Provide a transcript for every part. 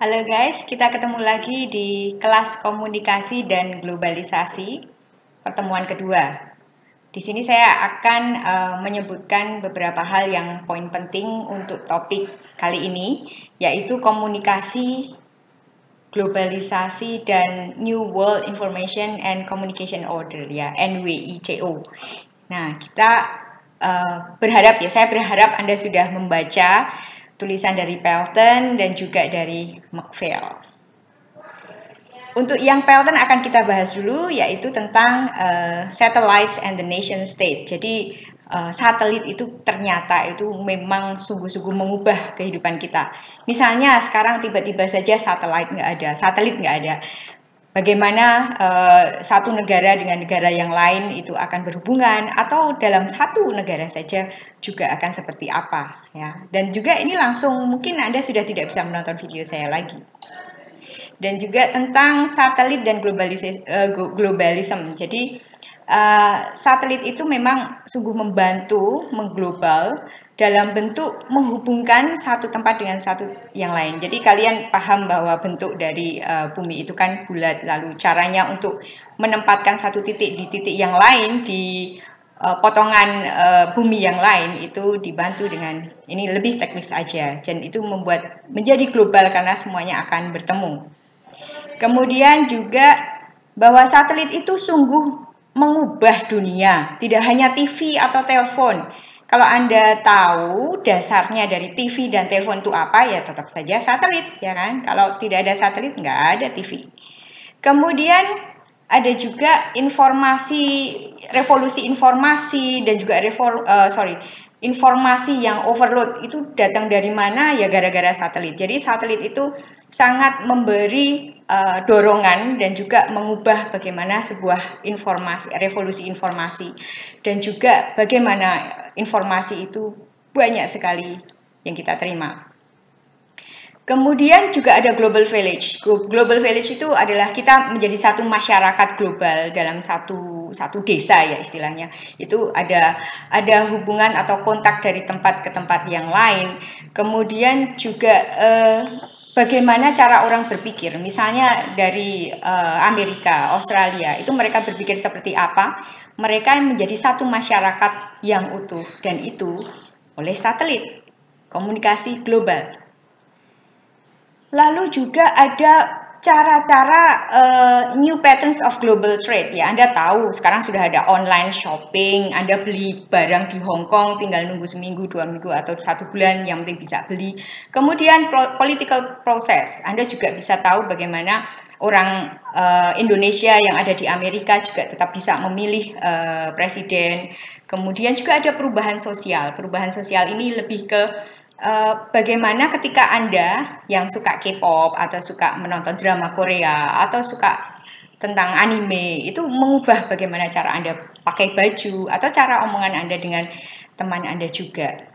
Halo guys, kita ketemu lagi di kelas komunikasi dan globalisasi, pertemuan kedua. Di sini saya akan menyebutkan beberapa hal yang poin penting untuk topik kali ini, yaitu komunikasi, globalisasi, dan New World Information and Communication Order, ya NWICO. Nah, kita saya berharap Anda sudah membaca tulisan dari Pelton dan juga dari McPhail. Untuk yang Pelton akan kita bahas dulu, yaitu tentang satellites and the nation state. Jadi satelit itu ternyata itu memang sungguh-sungguh mengubah kehidupan kita. Misalnya sekarang tiba-tiba saja satelit nggak ada. Bagaimana satu negara dengan negara yang lain itu akan berhubungan, atau dalam satu negara saja juga akan seperti apa, ya. Dan juga ini langsung mungkin Anda sudah tidak bisa menonton video saya lagi. Dan juga tentang satelit dan globalisme. Jadi satelit itu memang sungguh membantu mengglobal dalam bentuk menghubungkan satu tempat dengan satu yang lain. Jadi kalian paham bahwa bentuk dari bumi itu kan bulat, lalu caranya untuk menempatkan satu titik di titik yang lain di potongan bumi yang lain itu dibantu dengan ini lebih teknis aja, dan itu membuat menjadi global karena semuanya akan bertemu. Kemudian juga bahwa satelit itu sungguh mengubah dunia, tidak hanya TV atau telepon. Kalau Anda tahu dasarnya dari TV dan telepon itu apa, ya tetap saja satelit, ya kan? Kalau tidak ada satelit, nggak ada TV. Kemudian ada juga revolusi informasi, dan juga informasi yang overload itu datang dari mana, ya gara-gara satelit. Jadi satelit itu sangat memberi dorongan dan juga mengubah bagaimana sebuah revolusi informasi, dan juga bagaimana informasi itu banyak sekali yang kita terima. Kemudian juga ada Global Village. Global Village itu adalah kita menjadi satu masyarakat global dalam satu desa, ya istilahnya. Itu ada hubungan atau kontak dari tempat ke tempat yang lain. Kemudian juga bagaimana cara orang berpikir. Misalnya dari Amerika, Australia, itu mereka berpikir seperti apa? Mereka menjadi satu masyarakat yang utuh, dan itu oleh satelit, komunikasi global. Lalu juga ada cara-cara new patterns of global trade, ya. Anda tahu sekarang sudah ada online shopping. Anda beli barang di Hong Kong tinggal nunggu seminggu, 2 minggu, atau 1 bulan, yang penting bisa beli. Kemudian political process, Anda juga bisa tahu bagaimana orang Indonesia yang ada di Amerika juga tetap bisa memilih presiden. Kemudian juga ada perubahan sosial. Perubahan sosial ini lebih ke bagaimana ketika Anda yang suka K-pop atau suka menonton drama Korea atau suka tentang anime, itu mengubah bagaimana cara Anda pakai baju atau cara omongan Anda dengan teman Anda juga.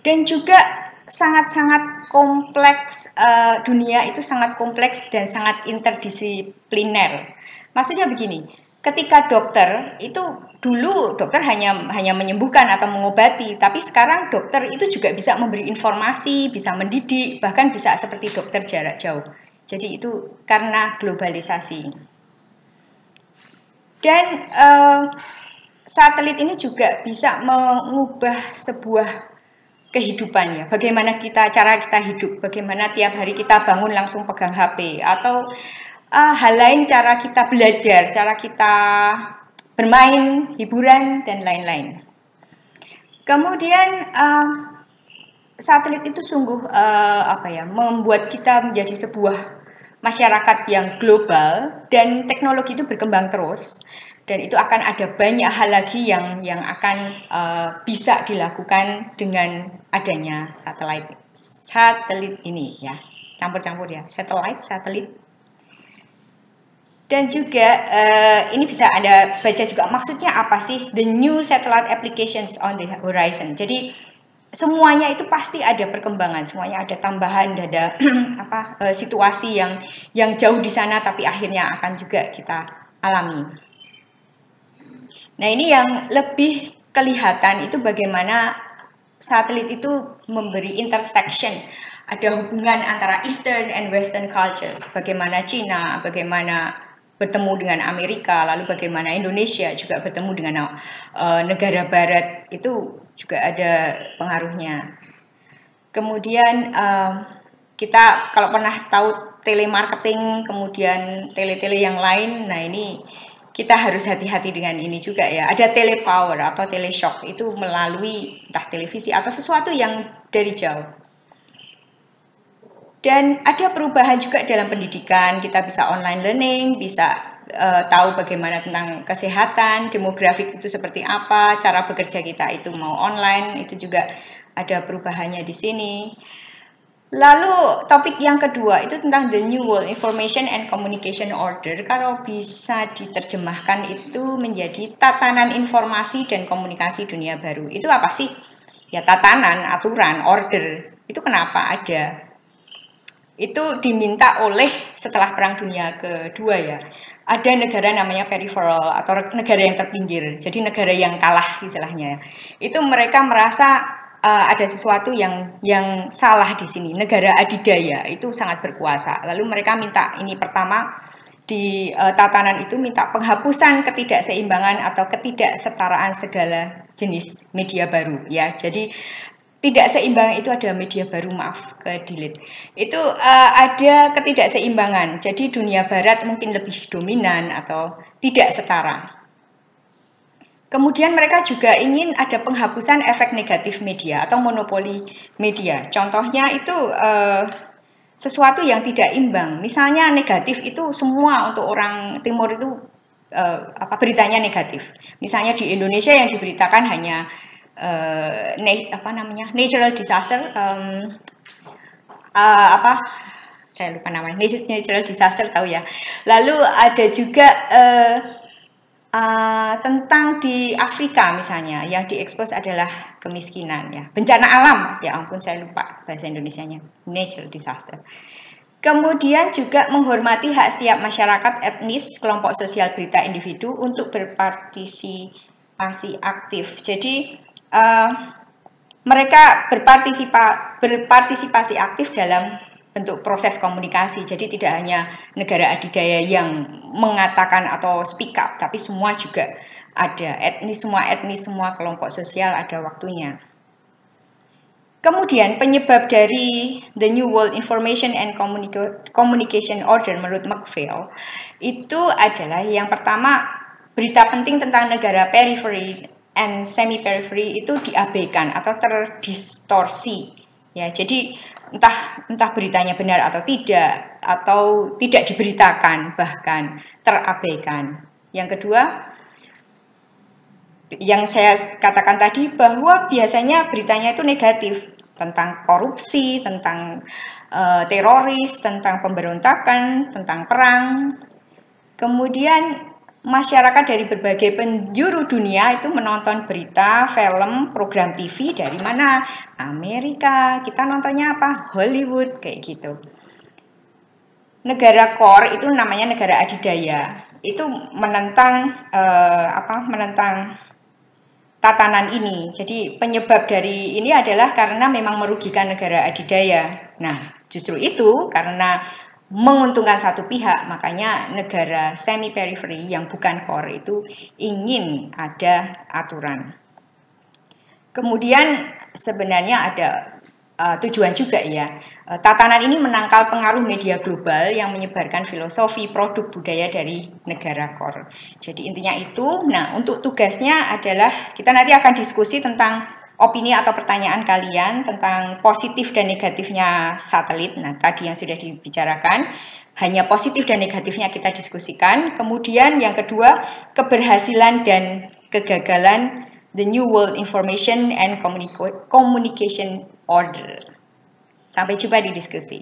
Dan juga sangat-sangat kompleks, dunia itu sangat kompleks dan sangat interdisipliner. Maksudnya begini, ketika dokter itu dulu dokter hanya menyembuhkan atau mengobati, tapi sekarang dokter itu juga bisa memberi informasi, bisa mendidik, bahkan bisa seperti dokter jarak jauh. Jadi itu karena globalisasi. Dan satelit ini juga bisa mengubah sebuah kehidupan, ya. Bagaimana cara kita hidup, bagaimana tiap hari kita bangun langsung pegang HP, atau hal lain, cara kita belajar, cara kita bermain, hiburan, dan lain-lain. Kemudian satelit itu sungguh membuat kita menjadi sebuah masyarakat yang global, dan teknologi itu berkembang terus, dan itu akan ada banyak hal lagi yang akan bisa dilakukan dengan adanya satelit ini, ya. Campur-campur, ya, satelit. Dan juga ini bisa Anda baca juga maksudnya apa sih the new satellite applications on the horizon. Jadi semuanya itu pasti ada perkembangan, semuanya ada tambahan, ada situasi yang jauh di sana tapi akhirnya akan juga kita alami. Nah, ini yang lebih kelihatan itu bagaimana satelit itu memberi intersection ada hubungan antara Eastern and Western cultures, bagaimana Cina, bagaimana bertemu dengan Amerika, lalu bagaimana Indonesia juga bertemu dengan negara Barat, itu juga ada pengaruhnya. Kemudian kita kalau pernah tahu telemarketing, kemudian tele-tele yang lain, nah ini kita harus hati-hati dengan ini juga ya. Ada telepower atau teleshock, itu melalui entah televisi atau sesuatu yang dari jauh. Dan ada perubahan juga dalam pendidikan, kita bisa online learning, bisa tahu bagaimana tentang kesehatan, demografik itu seperti apa, cara bekerja kita itu mau online, itu juga ada perubahannya di sini. Lalu topik yang kedua itu tentang the New World Information and Communication Order. Kalau bisa diterjemahkan itu menjadi tatanan informasi dan komunikasi dunia baru. Itu apa sih? Ya tatanan, aturan, order. Itu kenapa ada? Itu diminta oleh setelah Perang Dunia Kedua ya. Ada negara namanya peripheral atau negara yang terpinggir. Jadi negara yang kalah istilahnya. Itu mereka merasa ada sesuatu yang salah di sini. Negara adidaya itu sangat berkuasa. Lalu mereka minta ini pertama di tatanan itu minta penghapusan ketidakseimbangan atau ketidaksetaraan segala jenis media baru ya. Jadi tidak seimbang itu ada media baru, maaf ke delete. Itu ada ketidakseimbangan. Jadi dunia barat mungkin lebih dominan atau tidak setara. Kemudian mereka juga ingin ada penghapusan efek negatif media atau monopoli media. Contohnya itu sesuatu yang tidak imbang. Misalnya negatif itu semua untuk orang timur itu beritanya negatif. Misalnya di Indonesia yang diberitakan hanya natural disaster, saya lupa namanya, natural disaster tahu ya. Lalu ada juga tentang di Afrika misalnya yang diekspos adalah kemiskinan ya, bencana alam, ya ampun saya lupa bahasa Indonesianya, natural disaster. Kemudian juga menghormati hak setiap masyarakat etnis, kelompok sosial, berita individu untuk berpartisipasi aktif. Jadi mereka berpartisipasi aktif dalam bentuk proses komunikasi. Jadi tidak hanya negara adidaya yang mengatakan atau speak up, tapi semua juga ada semua kelompok sosial ada waktunya. Kemudian penyebab dari the New World Information and Communication Order menurut McPhail itu adalah yang pertama, berita penting tentang negara periphery and semi-periphery itu diabaikan atau terdistorsi ya. Jadi entah beritanya benar atau tidak diberitakan, bahkan terabaikan. Yang kedua, yang saya katakan tadi bahwa biasanya beritanya itu negatif tentang korupsi, tentang teroris, tentang pemberontakan, tentang perang. Kemudian masyarakat dari berbagai penjuru dunia itu menonton berita, film, program TV dari mana? Amerika. Kita nontonnya apa? Hollywood, kayak gitu. Negara core itu namanya negara adidaya. Itu menentang menentang tatanan ini. Jadi penyebab dari ini adalah karena memang merugikan negara adidaya. Nah, justru itu karena menguntungkan satu pihak, makanya negara semi-periphery yang bukan core itu ingin ada aturan. Kemudian sebenarnya ada tujuan juga ya. Tatanan ini menangkal pengaruh media global yang menyebarkan filosofi, produk, budaya dari negara core. Jadi intinya itu. Nah, untuk tugasnya adalah kita nanti akan diskusi tentang opini atau pertanyaan kalian tentang positif dan negatifnya satelit. Nah, tadi yang sudah dibicarakan, hanya positif dan negatifnya kita diskusikan. Kemudian yang kedua, keberhasilan dan kegagalan the New World Information and Communication Order. Sampai jumpa di diskusi.